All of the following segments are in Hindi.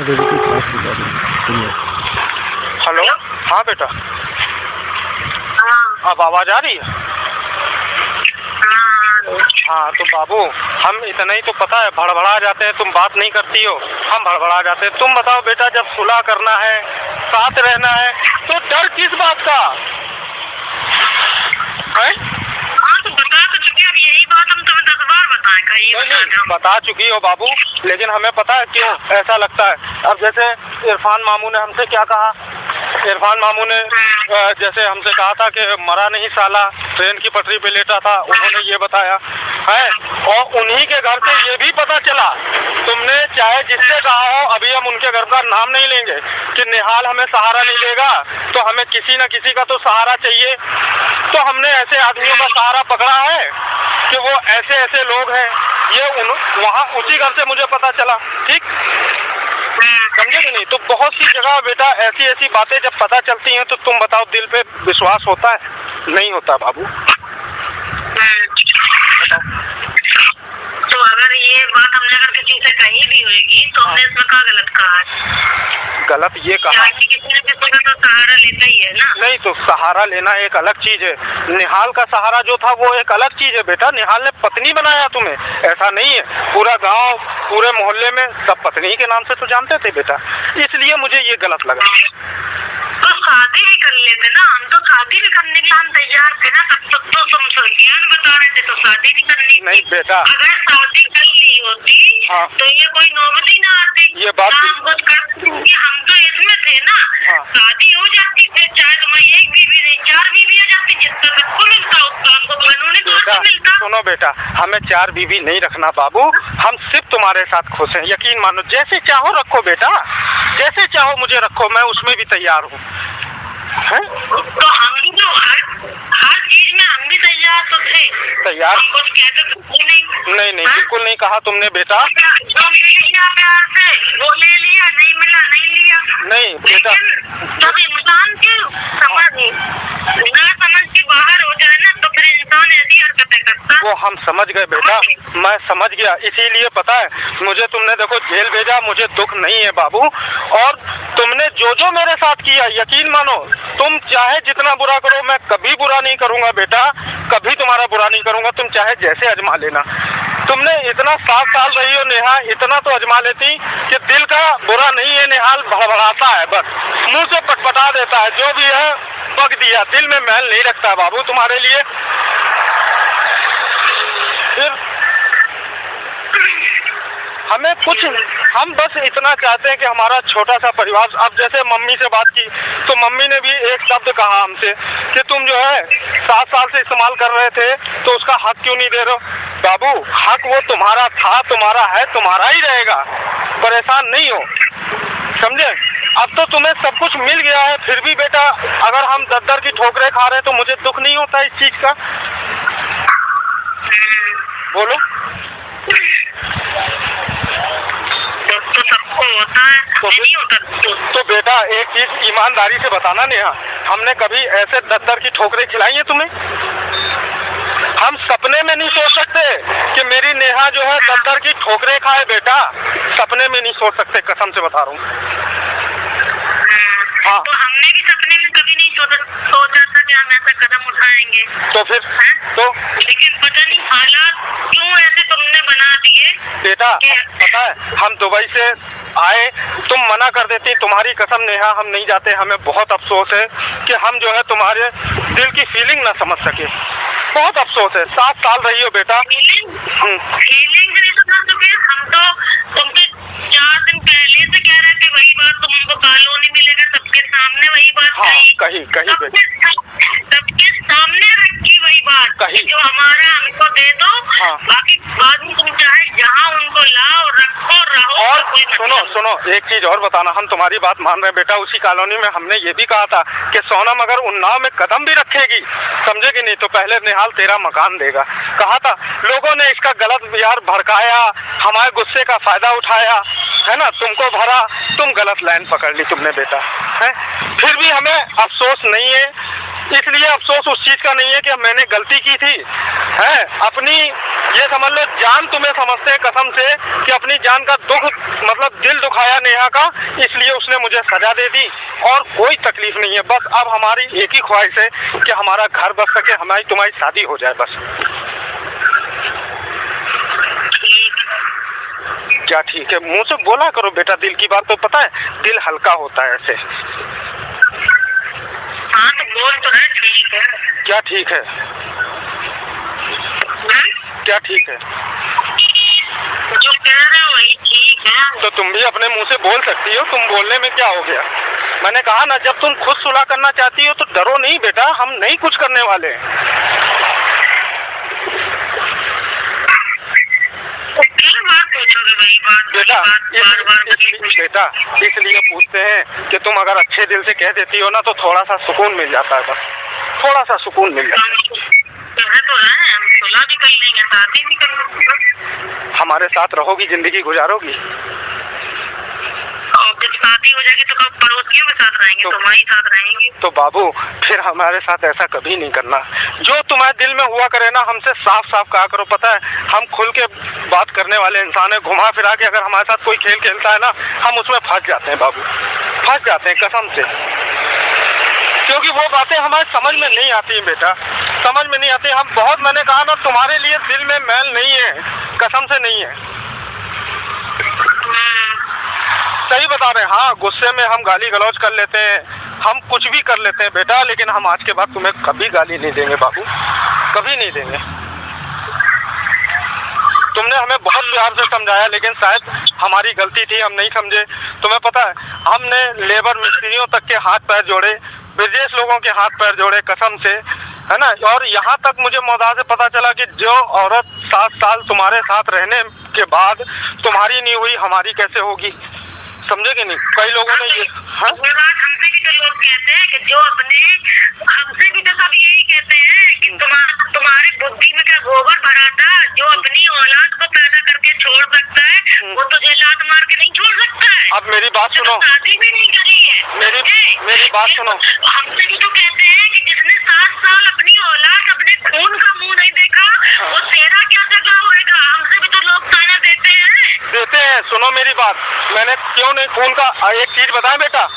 देवी की खास रिकॉर्डिंग सुनिए। हेलो। हाँ बेटा, अब आवाज़ आ रही है? हाँ तो बाबू, हम इतना ही तो पता है, भड़बड़ा जाते हैं, तुम बात नहीं करती हो, हम भड़बड़ा जाते हैं। तुम बताओ बेटा, जब सुलह करना है, साथ रहना है, तो डर किस बात का है? हाँ तो बता तो चुकी, अब यही बात हम तुम्हें 10 बार बताएं, कहीं बता चुकी हो बाबू, लेकिन हमें पता है क्यों ऐसा लगता है। अब जैसे इरफान मामू ने हमसे क्या कहा, इरफान मामू ने जैसे हमसे कहा था कि मरा नहीं साला, ट्रेन की पटरी पे लेटा था, उन्होंने ये बताया है। और उन्हीं के घर से ये भी पता चला, तुमने चाहे जिससे कहा हो, अभी हम उनके घर का नाम नहीं लेंगे, कि निहाल हमें सहारा नहीं देगा, तो हमें किसी न किसी का तो सहारा चाहिए। तो हमने ऐसे आदमियों का सहारा पकड़ा है कि वो ऐसे ऐसे लोग हैं, ये वहाँ उसी घर से मुझे पता चला। ठीक समझे कि नहीं? तो बहुत सी जगह बेटा ऐसी ऐसी बातें जब पता चलती हैं, तो तुम बताओ दिल पे विश्वास होता है? नहीं होता बाबू। तो अगर ये बात हमने अगर किसी से कही भी होगी, तो हमने इसमें क्या गलत कहा है? गलत ये कहा, किसी न किसी का तो सहारा लेता ही है ना। नहीं तो सहारा लेना एक अलग चीज है, निहाल का सहारा जो था वो एक अलग चीज है बेटा। निहाल ने पत्नी बनाया तुम्हें, ऐसा नहीं है। पूरा गांव, पूरे मोहल्ले में सब पत्नी के नाम से तो जानते थे बेटा, इसलिए मुझे ये गलत लगा। तो शादी भी कर लेते ना, हम तो शादी भी करने के लिए हम तैयार थे ना, तब तक तो तुम ज्ञान बता रहे थे, तो शादी भी करनी नहीं बेटा, अगर शादी कर ली होती हाँ, तो ये कोई नौबत ही ना आती। ये बात हम कुछ करते, हम तो इसमें थे ना। हाँ, शादी हो जाती, फिर चाहे तुम्हें एक बीवी नहीं 4 बीवी आ जाती, जितना सबको मिलता उतना हमको कानूनी तौर से मिलता। सुनो बेटा, हमें 4 बीवी नहीं रखना बाबू, हम सिर्फ तुम्हारे साथ खुश हैं। यकीन मानो, जैसे चाहो रखो बेटा, जैसे चाहो मुझे रखो, मैं उसमें भी तैयार हूँ। तो हम भी तो हर चीज में हम भी तैयार तो थे। तैयार? हम कुछ कहते तो नहीं। नहीं, बिल्कुल नहीं कहा तुमने बेटा। जो मिल गया प्यार से वो ले लिया, नहीं मिला नहीं लिया। नहीं बेटा, जब इंसान की समझ के बाहर हो जाए ना, तो फिर इंसान ऐसी हरकतें करता है। वो हम समझ गए बेटा, मैं समझ गया। इसीलिए पता है मुझे, तुमने देखो जेल भेजा, मुझे दुख नहीं है बाबू। और तुमने जो जो मेरे साथ किया, यकीन मानो, तुम चाहे जितना बुरा करो, मैं कभी बुरा नहीं करूंगा बेटा, कभी तुम्हारा बुरा नहीं करूंगा। तुम चाहे जैसे अजमा लेना। तुमने इतना 7 साल रही हो नेहा, इतना तो अजमा लेती कि दिल का बुरा नहीं है। निहाल भड़बड़ाता है, बस मुंह से पटपटा देता है, जो भी है पक दिया, दिल में मैल नहीं रखता बाबू तुम्हारे लिए। फिर हमें कुछ, हम बस इतना चाहते हैं कि हमारा छोटा सा परिवार। अब जैसे मम्मी से बात की, तो मम्मी ने भी एक शब्द कहा हमसे कि तुम जो है 7 साल से इस्तेमाल कर रहे थे, तो उसका हक क्यों नहीं दे रहे हो? बाबू हक वो तुम्हारा था, तुम्हारा है, तुम्हारा ही रहेगा, परेशान नहीं हो, समझे? अब तो तुम्हें सब कुछ मिल गया है, फिर भी बेटा अगर हम दर की ठोकरें खा रहे हैं, तो मुझे दुख नहीं होता इस चीज का? बोलो। तो सबको होता है, नहीं होता तो बेटा एक चीज ईमानदारी से बताना नेहा, हमने कभी ऐसे दर की ठोकरें खिलाई है तुम्हें? हम सपने में नहीं सोच सकते कि मेरी नेहा जो है दर की ठोकरें खाए बेटा, सपने में नहीं सोच सकते, कसम से बता रहा हूँ। हाँ, तो हमने भी सपने में कभी नहीं सोचा था कि हम ऐसा कदम उठाएंगे। तो फिर तो लेकिन पता नहीं हालात क्यों ऐसे तुमने बना दिए बेटा। पता है हम दुबई से आए, तुम मना कर देती, तुम्हारी कसम नेहा हम नहीं जाते। हमें बहुत अफसोस है कि हम जो है तुम्हारे दिल की फीलिंग ना समझ सके, बहुत अफसोस है। 7 साल रही हो बेटा। फीलिंग नहीं समझ सके हम तो। तुमसे 4 दिन पहले से कह रहे थे वही बात, तुमको कॉलोनी मिलेगा, सबके सामने वही बात कही बेटा, सबके सामने रखी वही बात कही, जो हमारा हमको दे दो। बाकी बाद में तुम चाहे जहाँ उनको लाओ, रखो, रहो। और सुनो एक चीज और बताना, हम तुम्हारी बात मान रहे हैं बेटा। उसी कॉलोनी में हमने ये भी कहा था कि सोनम अगर उन्नाव में कदम भी रखेगी, समझे कि नहीं, तो पहले निहाल तेरा मकान देगा, कहा था। लोगों ने इसका गलत यार भड़काया, हमारे गुस्से का फायदा उठाया, है ना, तुमको भरा, तुम गलत लाइन पकड़ ली तुमने बेटा, है। फिर भी हमें अफसोस नहीं है, इसलिए अफसोस उस चीज का नहीं है कि मैंने गलती की थी, है। अपनी ये समझ लो जान तुम्हें समझते हैं कसम से कि अपनी जान का दुख मतलब दिल दुखाया नेहा का, इसलिए उसने मुझे सजा दे दी और कोई तकलीफ नहीं है। बस अब हमारी एक ही ख्वाहिश है कि हमारा घर बस सके, हमारी तुम्हारी शादी हो जाए बस। क्या ठीक है, मुंह से बोला करो बेटा दिल की बात, तो पता है दिल हल्का होता है ऐसे। हाँ तो बोल तो रहे ठीक है। क्या ठीक है? क्या ठीक है? जो कह रहे हो वही ठीक है। तो तुम भी अपने मुंह से बोल सकती हो, तुम बोलने में क्या हो गया? मैंने कहा ना, जब तुम खुद सुलह करना चाहती हो तो डरो नहीं बेटा, हम नहीं कुछ करने वाले। क्या बात पूछोगे वही बात बेटा? बेटा इसलिए पूछते हैं कि तुम अगर अच्छे दिल से कह देती हो ना तो थोड़ा सा सुकून मिल जाता है, बस थोड़ा सा सुकून मिल जाता है। कह तो रहे हैं, हम सुलह भी कर लेंगे, शादी भी कर लेंगे। हमारे साथ रहोगी, जिंदगी गुजारोगी। और जब शादी हो जाएगी तो कब पड़ोसियों के साथ रहेंगे, तुम्हारे साथ रहेंगे। तो बाबू फिर हमारे साथ ऐसा कभी नहीं करना, जो तुम्हारे दिल में हुआ करे ना हमसे साफ साफ कहा करो। पता है हम खुल के बात करने वाले इंसान है, घुमा फिरा के अगर हमारे साथ कोई खेल खेलता है ना हम उसमें फंस जाते हैं बाबू, फंस जाते हैं कसम से, क्योंकि वो बातें हमारे समझ में नहीं आती बेटा, समझ में नहीं आती। हम बहुत, मैंने कहा ना तुम्हारे लिए दिल में मैल नहीं है, कसम से नहीं है, सही बता रहे हैं। हाँ गुस्से में हम गाली गलौज कर लेते हैं, हम कुछ भी कर लेते हैं बेटा, लेकिन हम आज के बाद तुम्हें कभी गाली नहीं देंगे बाबू, कभी नहीं देंगे। तुमने हमें बहुत प्यार से समझाया लेकिन शायद हमारी गलती थी, हम नहीं समझे। तुम्हें पता है हमने लेबर मिस्त्रियों तक के हाथ पैर जोड़े, विदेश लोगों के हाथ पैर जोड़े कसम से, है ना। और यहाँ तक मुझे मौदा से पता चला कि जो औरत 7 साल तुम्हारे साथ रहने के बाद तुम्हारी नहीं हुई, हमारी कैसे होगी, समझे कि नहीं। कई लोगों ने ये हमसे भी तो लोग कहते हैं कि जो अपने, हमसे भी तो सब यही कहते हैं कि तुम्हारी बुद्धि में क्या गोबर भरा था, जो अपनी औलाद को पैदा करके छोड़ सकता है वो तो लात मार के नहीं छोड़ सकता है। अब मेरी बात सुनो, शादी भी नहीं करी है, मेरी बात सुनो। हमसे भी तो कहते हैं कि जिसने 7 साल अपनी औलाद अपने खून का मुंह नहीं देखा वो तेरा क्या जगह होएगा। हमसे भी तो लोग ताना देते हैं। सुनो मेरी बात, मैंने क्यों नहीं खून का, एक चीज बताएं बेटा,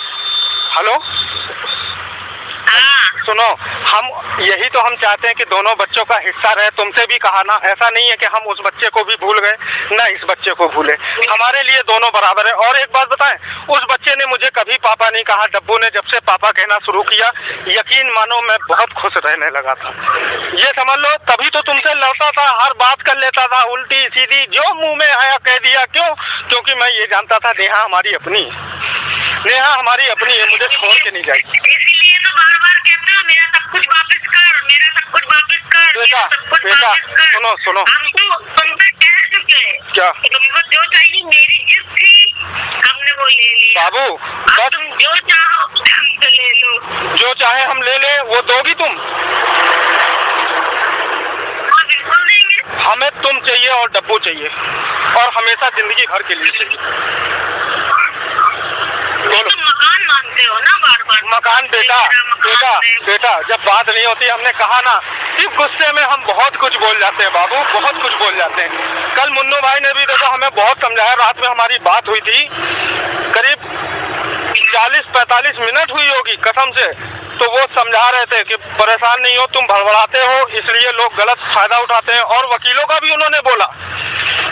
हेलो सुनो, हम यही तो हम चाहते हैं कि दोनों बच्चों का हिस्सा रहे। तुमसे भी कहा ना, ऐसा नहीं है कि हम उस बच्चे को भी भूल गए ना इस बच्चे को भूले, हमारे लिए दोनों बराबर है। और एक बात बताएं, उस बच्चे ने मुझे कभी पापा नहीं कहा, डब्बू ने जब से पापा कहना शुरू किया यकीन मानो मैं बहुत खुश रहने लगा था, ये समझ लो। तभी तो तुमसे लड़ता था, हर बात कर लेता था, उल्टी सीधी जो मुंह में आया कह दिया। क्यों? क्योंकि मैं ये जानता था नेहा हमारी अपनी, नेहा हमारी अपनी है, मुझे छोड़ के नहीं जाएगी। इसलिए तो बार बार कहते हो मेरा सब कुछ वापस कर, मेरा सब कुछ वापस कर, बेटा बेटा सुनो सुनो, हमको तुमसे कह चुके क्या तुमको जो चाहिए मेरी जिद थी हमने वो ले लिया बाबू, बस तुम जो चाहो हमसे ले लो, जो चाहे हम ले ले, वो दोगी तुम? हाँ बिल्कुल देंगे। हमें तुम चाहिए और डब्बू चाहिए और हमेशा जिंदगी भर के लिए चाहिए। तुम मकान मांगते हो ना बार बार। मकान बेटा बेटा बेटा जब बात नहीं होती, हमने कहा ना सिर्फ गुस्से में हम बहुत कुछ बोल जाते हैं बाबू, बहुत कुछ बोल जाते हैं। कल मुन्नू भाई ने भी देखो हमें बहुत समझाया, रात में हमारी बात हुई थी, करीब 40-45 मिनट हुई होगी कसम से। तो वो समझा रहे थे कि परेशान नहीं हो, तुम भड़बड़ाते हो इसलिए लोग गलत फायदा उठाते हैं। और वकीलों का भी उन्होंने बोला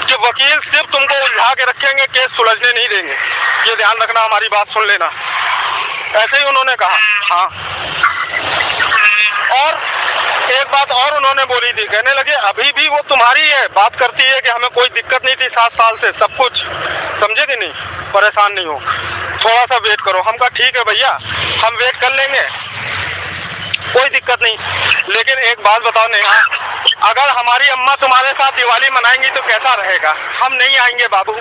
कि वकील सिर्फ तुमको उलझा के रखेंगे, केस सुलझने नहीं देंगे, ये ध्यान रखना, हमारी बात सुन लेना, ऐसे ही उन्होंने कहा। हाँ, और एक बात और उन्होंने बोली थी, कहने लगे अभी भी वो तुम्हारी है, बात करती है कि हमें कोई दिक्कत नहीं थी 7 साल से, सब कुछ, समझे कि नहीं, परेशान नहीं हो, थोड़ा सा वेट करो। हम कहा ठीक है भैया हम वेट कर लेंगे, कोई दिक्कत नहीं। लेकिन एक बात बताओ नेहा, अगर हमारी अम्मा तुम्हारे साथ दिवाली मनाएंगी तो कैसा रहेगा? हम नहीं आएंगे बाबू।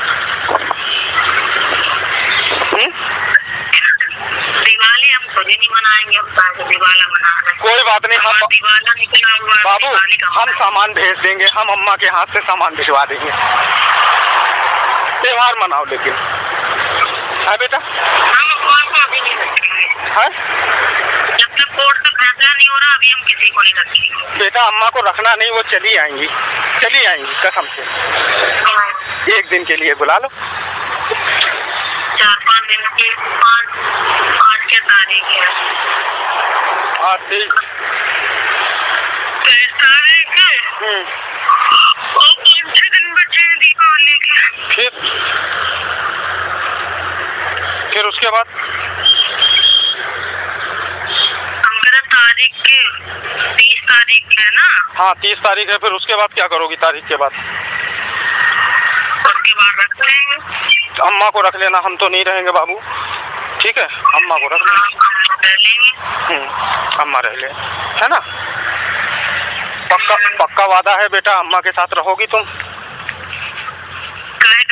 दिवाली हम खुद ही नहीं मनाएंगे, दिवाला मना रहे। कोई बात नहीं, हम दिवाला निकला हुआ बाबू हम सामान भेज देंगे, हम अम्मा के हाथ से सामान भिजवा देंगे, त्योहार मनाओ लेकिन है बेटा? हम अम्मा को अभी नहीं रखेंगे। है? जब तक कोर्ट का फैसला नहीं हो रहा अभी हम किसी को नहीं रखेंगे। बेटा अम्मा को रखना नहीं, वो चली आएंगी कसम से। एक दिन के लिए बुला लो। 4-5 दिन की, आज क्या तारीख है? आज 23 तारीख है। और 5-6 दिन बचे हैं दीपावली के। फिर उसके बाद हम कह रहे तारीख के 30 तारीख है ना? हाँ 30 तारीख है। फिर उसके बाद क्या करोगी? तारीख के बाद उसके बाद रख लेंगे। अम्मा को रख लेना, हम तो नहीं रहेंगे बाबू, ठीक है? अम्मा को रख लेना। अम्मा रह ले, है ना? पक्का वादा है बेटा, अम्मा के साथ रहोगी तुम?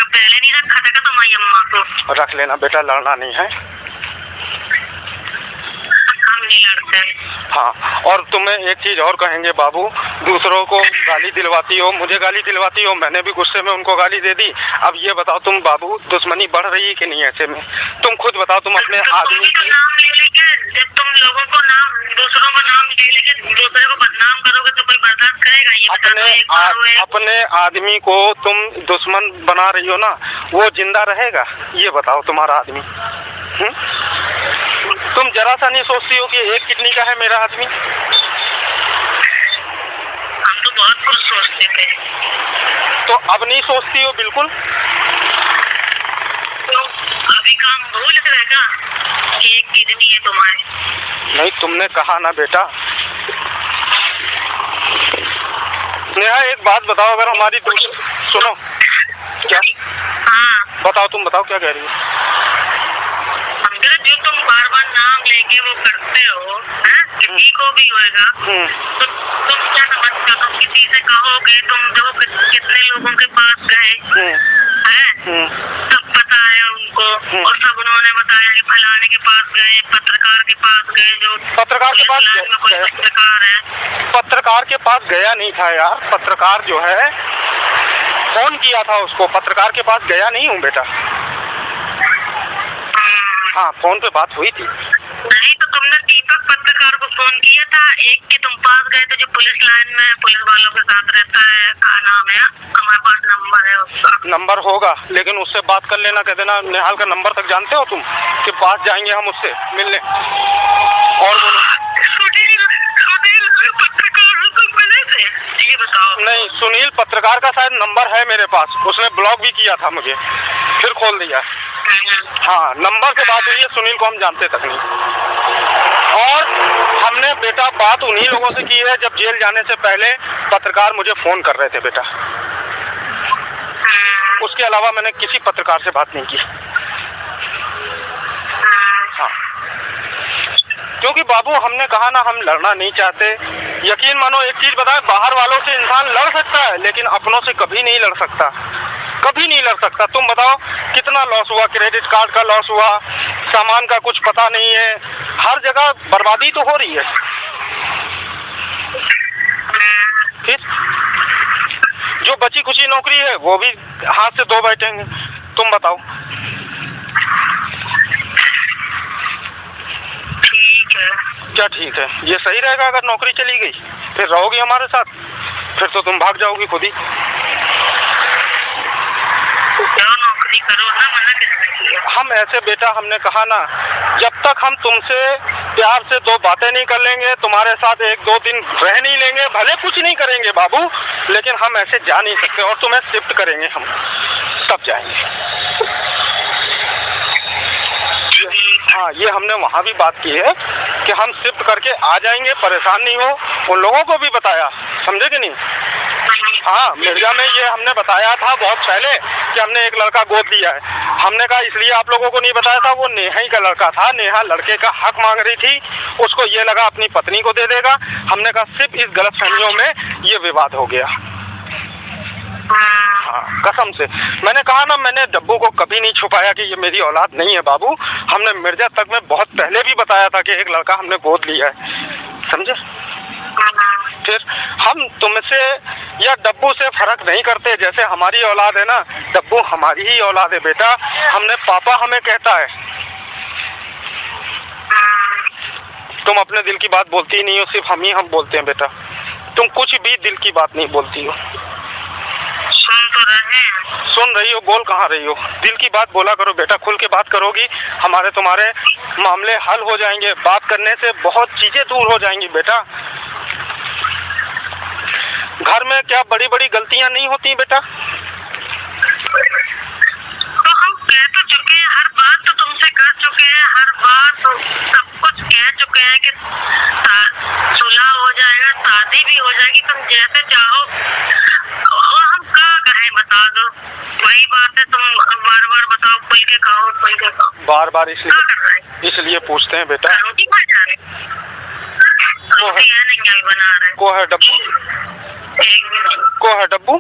पहले नहीं रखा था तुम्हारी अम्मा को? रख लेना बेटा, लड़ना नहीं है। हम नहीं लड़ते। हाँ, और तुम्हें एक चीज और कहेंगे बाबू, दूसरों को गाली दिलवाती हो, मुझे गाली दिलवाती हो, मैंने भी गुस्से में उनको गाली दे दी। अब ये बताओ तुम बाबू, दुश्मनी बढ़ रही है कि नहीं ऐसे में? तुम खुद बताओ, तुम अपने आदमी की नाम ले लेके, जब तुम लोगों को दूसरों का नाम ले लेके दूसरे को बदनाम करोगे तो कोई बर्दाश्त करेगा? ये अपने आदमी को तुम दुश्मन बना रही हो ना, वो जिंदा रहेगा? ये बताओ तुम्हारा आदमी। तुम जरा सा नहीं सोचती हो कि एक किडनी का है मेरा आदमी? हम तो बहुत कुछ सोचते थे। तो अब नहीं सोचती हो बिल्कुल? तो अभी काम भूल रहेगा कि एक किडनी है तुम्हारी? नहीं, तुमने कहा ना बेटा। नेहा एक बात बताओ, अगर हमारी सुनो क्या? हाँ बताओ, तुम बताओ क्या कह रही हो? जो तुम बार नाम लेके वो करते हो, किसी को भी होएगा, तो तुम क्या समझते हो? तुम किसी से कहोगे, तुम जो कितने लोगों के पास गए हैं, सब पता है उनको, और सब उन्होंने बताया कि फलाने के पास गए, पत्रकार के पास गए, जो पत्रकार के पास पत्रकार है। पत्रकार के पास गया नहीं था यार, पत्रकार जो है फोन किया था उसको, पत्रकार के पास गया नहीं हूँ बेटा। हाँ, फोन पे बात हुई थी। नहीं तो तुमने दीपक पत्रकार को फोन किया था, एक के तुम पास गए थे जो पुलिस लाइन में पुलिस वालों के साथ रहता है, क्या नाम है? हमारे पास नंबर है उसका। नंबर होगा, लेकिन उससे बात कर लेना, कह देना निहाल का नंबर तक जानते हो तुम, कि पास जाएंगे हम उससे मिलने। और बोलो। सुनील पत्रकार से तुम मिले थे? ये बताओ। नहीं, सुनील पत्रकार का शायद नंबर है मेरे पास, उसने ब्लॉक भी किया था मुझे, फिर खोल दिया। हाँ, नंबर से बात हुई है, सुनील को हम जानते तक नहीं। और हमने बेटा बात उन्हीं लोगों से की है जब जेल जाने से पहले पत्रकार मुझे फोन कर रहे थे बेटा। उसके अलावा मैंने किसी पत्रकार से बात नहीं की। हाँ, क्योंकि बाबू हमने कहा ना, हम लड़ना नहीं चाहते। यकीन मानो एक चीज बताए, बाहर वालों से इंसान लड़ सकता है लेकिन अपनों से कभी नहीं लड़ सकता, कभी नहीं लड़ सकता। तुम बताओ कितना लॉस हुआ, क्रेडिट कार्ड का लॉस हुआ, सामान का कुछ पता नहीं है, हर जगह बर्बादी तो हो रही है। फिर जो बची कुची नौकरी है वो भी हाथ से धो बैठेंगे। तुम बताओ। ठीक है। क्या ठीक है? ये सही रहेगा अगर नौकरी चली गई? फिर रहोगी हमारे साथ? फिर तो तुम भाग जाओगी खुद ही। नौकरी करो ना, मना किसने किया? हम ऐसे बेटा, हमने कहा ना, जब तक हम तुमसे प्यार से दो बातें नहीं कर लेंगे, तुम्हारे साथ 1-2 दिन रह नहीं लेंगे, भले कुछ नहीं करेंगे बाबू, लेकिन हम ऐसे जा नहीं सकते। और तुम्हें शिफ्ट करेंगे हम, तब जाएंगे। हाँ, ये हमने वहाँ भी बात की है कि हम शिफ्ट करके आ जाएंगे, परेशान नहीं हो। उन लोगों को भी बताया, समझे कि नहीं? हाँ, मिर्जा में ये हमने बताया था बहुत पहले कि हमने एक लड़का गोद लिया है। हमने कहा इसलिए आप लोगों को नहीं बताया था, वो नेहा ही का लड़का था। नेहा लड़के का हक मांग रही थी, उसको ये लगा अपनी पत्नी को दे देगा। हमने कहा सिर्फ इस गलतफहमियों में ये विवाद हो गया। हाँ, कसम से मैंने कहा ना, मैंने डब्बू को कभी नहीं छुपाया कि ये मेरी औलाद नहीं है बाबू। हमने मिर्जा तक में बहुत पहले भी बताया था कि एक लड़का हमने गोद लिया है, समझे? फिर हम तुमसे या डब्बू से फर्क नहीं करते। जैसे हमारी औलाद है ना, डब्बू हमारी ही औलाद है बेटा। हमने पापा हमें कहता है। तुम अपने दिल की बात बोलती ही नहीं हो, सिर्फ हम बोलते हैं बेटा। तुम कुछ भी दिल की बात नहीं बोलती हो। सुन रही हो, बोल कहाँ रही हो? दिल की बात बोला करो बेटा, खुल के बात करोगी हमारे तुम्हारे मामले हल हो जाएंगे। बात करने से बहुत चीजें दूर हो जाएंगी बेटा। घर में क्या बड़ी बड़ी गलतियां नहीं होती बेटा? तो हम कह तो चुके हैं, हर बात तो तुमसे कर चुके हैं, हर बात सब कुछ कह चुके हैं कि सुलह हो जाएगा, शादी भी हो जाएगी, तुम जैसे चाहो। और हम क्या कहें, बता दो। वही बात है, तुम बार बार बताओ, खुल के कहो, खुल के कहो। बार बार इसलिए पूछते हैं बेटा। रोटी खा जा रहे, रोटी है नहीं अभी बना रहे। को है डब्बू? एक भी नहीं। को है डब्बू?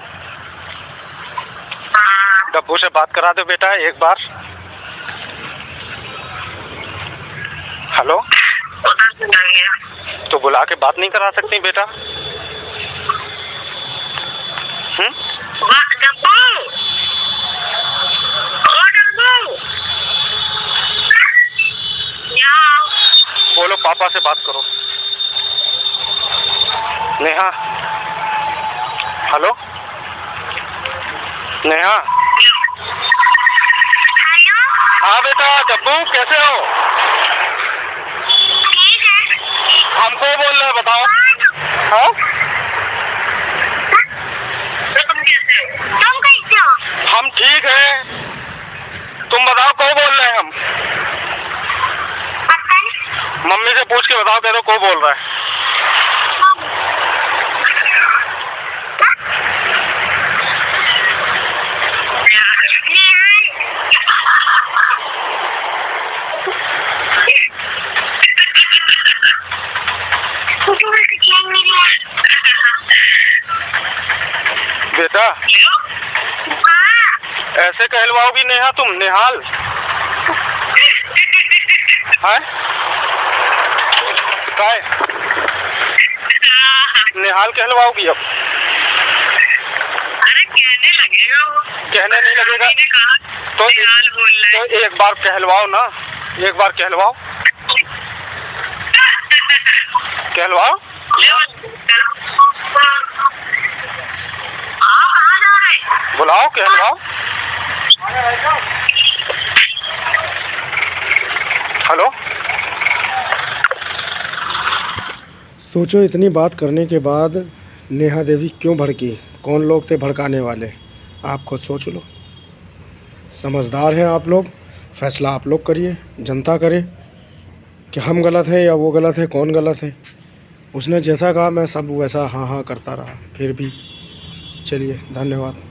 हाँ। डब्बू से बात करा दो बेटा एक बार। हेलो, उधर से लग गया तो बुला के बात नहीं करा सकती बेटा? डब्बू, ओ डब्बू, यहाँ आओ। बोलो, पापा से बात करो। नेहा, हेलो नेहा। हेलो। हाँ बेटा, डब्बू कैसे हो? ठीक है। हमको बोल रहे बताओ। हाँ, तुम कैसे हो? तुम कैसे हो? हम ठीक है। तुम बताओ, कौन बोल रहे हैं हम? पता नहीं। मम्मी से पूछ के बताओ, कह दो कौन बोल रहा है। बेटा ऐसे कहलवाओगी नेहा तुम? निहाल है काय? निहाल कहलवाओगी अब? अरे कहने लगेगा वो। कहने नहीं लगेगा तो एक बार कहलवाओ ना, एक बार कहलवाओ। कहलवाओ। बुलाओ, कहलवाओ। हेलो। सोचो, इतनी बात करने के बाद नेहा देवी क्यों भड़की? कौन लोग थे भड़काने वाले? आप खुद सोच लो। समझदार हैं आप लोग, फैसला आप लोग करिए, जनता करे कि हम गलत हैं या वो गलत है, कौन गलत है। उसने जैसा कहा मैं सब वैसा हाँ हाँ करता रहा, फिर भी। चलिए, धन्यवाद।